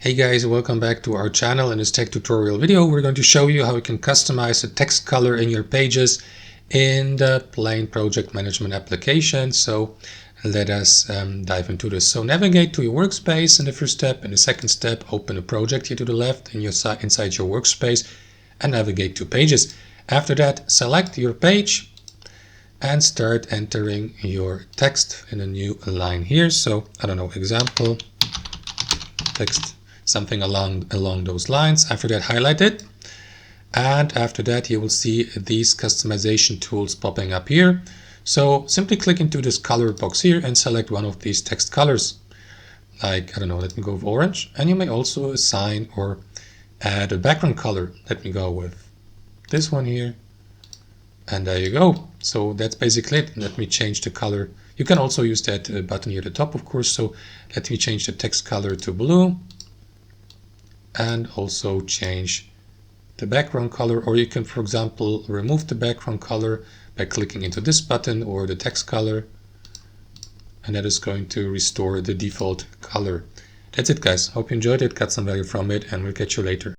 Hey guys, welcome back to our channel. In this tech tutorial video, we're going to show you how you can customize the text color in your pages in the plain project management application. So let us dive into this. So navigate to your workspace in the first step. In the second step, open a project here to the left in inside your workspace and navigate to pages. After that, select your page and start entering your text in a new line here. So I don't know, example text, something along those lines. After that, highlight it, and after that you will see these customization tools popping up here. So simply click into this color box here and select one of these text colors, like, I don't know, let me go with orange, and you may also assign or add a background color. Let me go with this one here, and there you go. So that's basically it. Let me change the color. You can also use that button here at the top, of course. So let me change the text color to blue and also change the background color, or you can, for example, remove the background color by clicking into this button or the text color, and that is going to restore the default color. That's it, guys. Hope you enjoyed it, got some value from it, and we'll catch you later.